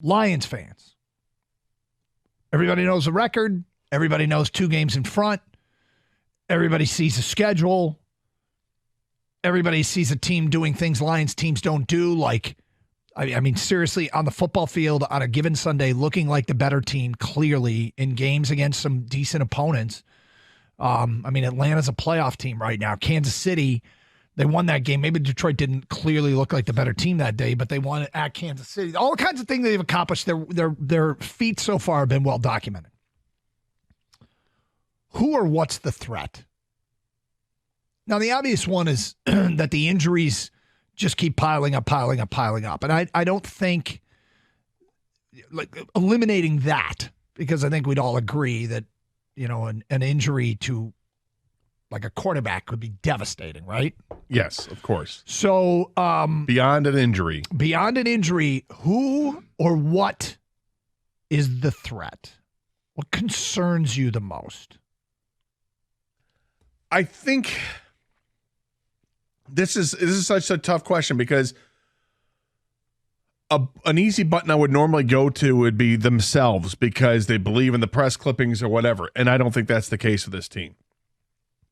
Lions fans. Everybody knows the record. Everybody knows 2 games in front. Everybody sees the schedule. Everybody sees a team doing things Lions teams don't do. Like, I mean, seriously, on the football field on a given Sunday, looking like the better team clearly in games against some decent opponents. I mean, Atlanta's a playoff team right now. Kansas City, they won that game. Maybe Detroit didn't clearly look like the better team that day, but they won it at Kansas City. All kinds of things they've accomplished. Their feats so far have been well documented. Who or what's the threat? Now, the obvious one is that the injuries just keep piling up. And I don't think, like, eliminating that, because I think we'd all agree that, you know, an injury to like a quarterback could be devastating, right? Yes, of course. So beyond an injury, who or what is the threat? What concerns you the most? I think this is such a tough question, because an easy button I would normally go to would be themselves, because they believe in the press clippings or whatever. And I don't think that's the case with this team.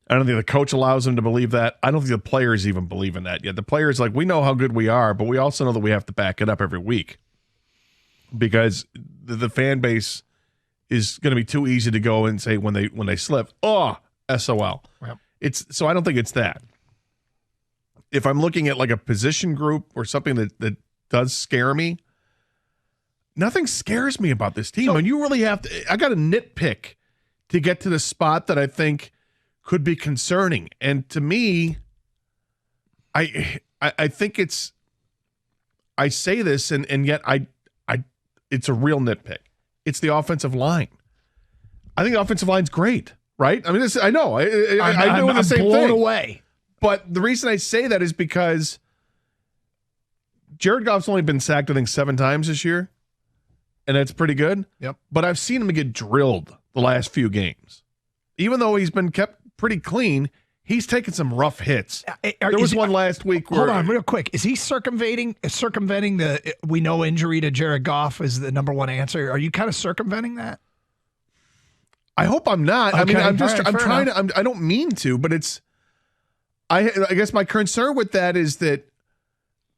I don't think the coach allows them to believe that. I don't think the players even believe in that yet. The players, like, we know how good we are, but we also know that we have to back it up every week, because the fan base is going to be too easy to go and say when they slip, oh, SOL. Yep. So I don't think it's that. If I'm looking at like a position group or something that does scare me, nothing scares me about this team. And you really have to, I got to nitpick to get to the spot that I think could be concerning. And to me, I think it's, I say this and yet it's a real nitpick. It's the offensive line. I think the offensive line's great, right? I mean, I know. I know the same thing. I'm blown away. But the reason I say that is because Jared Goff's only been sacked, I think, 7 times this year, and that's pretty good. Yep. But I've seen him get drilled the last few games. Even though he's been kept pretty clean, he's taken some rough hits. There was one last week where... Hold on, real quick. Is he circumventing the we know injury to Jared Goff is the number one answer? Are you kind of circumventing that? I hope I'm not. Okay. I mean, I'm trying enough. to, I don't mean to, but it's, I guess my concern with that is that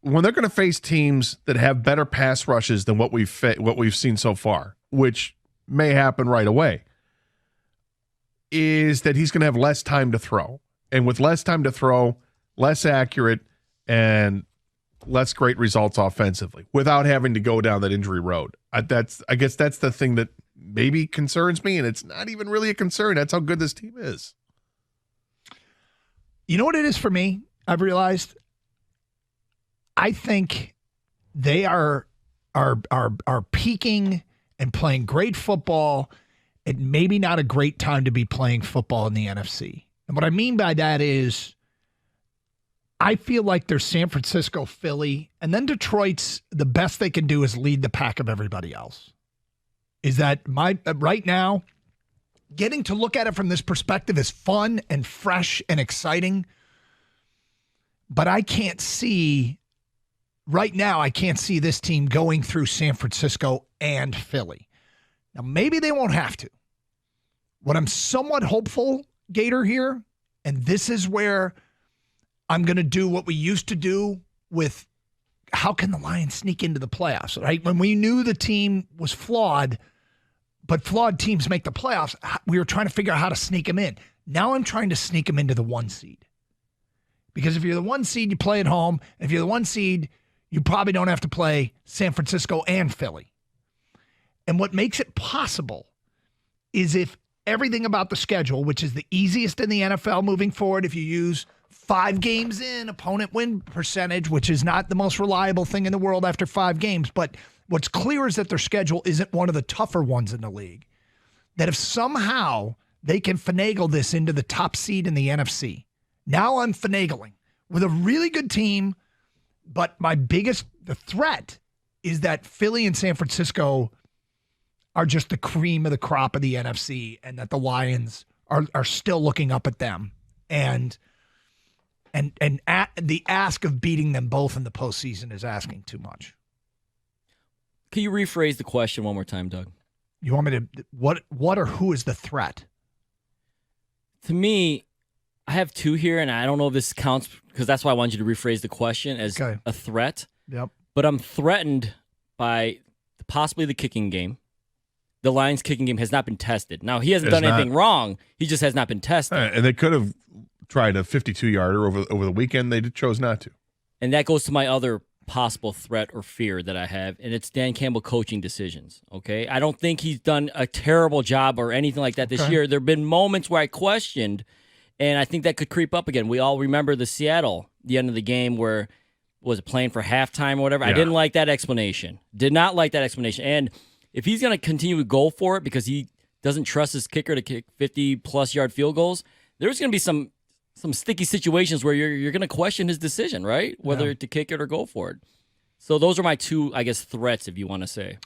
when they're going to face teams that have better pass rushes than what we've seen so far, which may happen right away, is that he's going to have less time to throw. And with less time to throw, less accurate, and less great results offensively without having to go down that injury road. I guess that's the thing that maybe concerns me, and it's not even really a concern. That's how good this team is. You know what it is for me? I've realized I think they are peaking and playing great football at maybe not a great time to be playing football in the NFC. And what I mean by that is I feel like there's San Francisco, Philly, and then Detroit's the best they can do is lead the pack of everybody else. Is that right now, getting to look at it from this perspective is fun and fresh and exciting. But I can't see, right now, I can't see this team going through San Francisco and Philly. Now, maybe they won't have to. What I'm somewhat hopeful, Gator, here, and this is where I'm going to do what we used to do with how can the Lions sneak into the playoffs, right? When we knew the team was flawed, but flawed teams make the playoffs, we were trying to figure out how to sneak them in. Now I'm trying to sneak them into the 1 seed. Because if you're the 1 seed, you play at home. If you're the 1 seed, you probably don't have to play San Francisco and Philly. And what makes it possible is if everything about the schedule, which is the easiest in the NFL moving forward, if you use 5 games in opponent win percentage, which is not the most reliable thing in the world after 5 games, but what's clear is that their schedule isn't one of the tougher ones in the league. That if somehow they can finagle this into the top seed in the NFC, now I'm finagling with a really good team, but the threat is that Philly and San Francisco are just the cream of the crop of the NFC, and that the Lions are still looking up at them. And the ask of beating them both in the postseason is asking too much. Can you rephrase the question one more time, Doug? You want me to what or who is the threat? To me, I have two here, and I don't know if this counts because that's why I wanted you to rephrase the question as a threat. Yep. But I'm threatened by possibly the kicking game. The Lions' kicking game has not been tested. Now, he hasn't done anything wrong. He just has not been tested. And they could have tried a 52-yarder over the weekend. They chose not to. And that goes to my other possible threat or fear that I have, and it's Dan Campbell coaching decisions, okay? I don't think he's done a terrible job or anything like that this year. There have been moments where I questioned, and I think that could creep up again. We all remember the end of the game where, was it playing for halftime or whatever? Yeah. I didn't like that explanation. Did not like that explanation. And if he's going to continue to go for it because he doesn't trust his kicker to kick 50-plus yard field goals, there's going to be some sticky situations where you're going to question his decision, right? Whether to kick it or go for it. So those are my two, I guess, threats, if you want to say.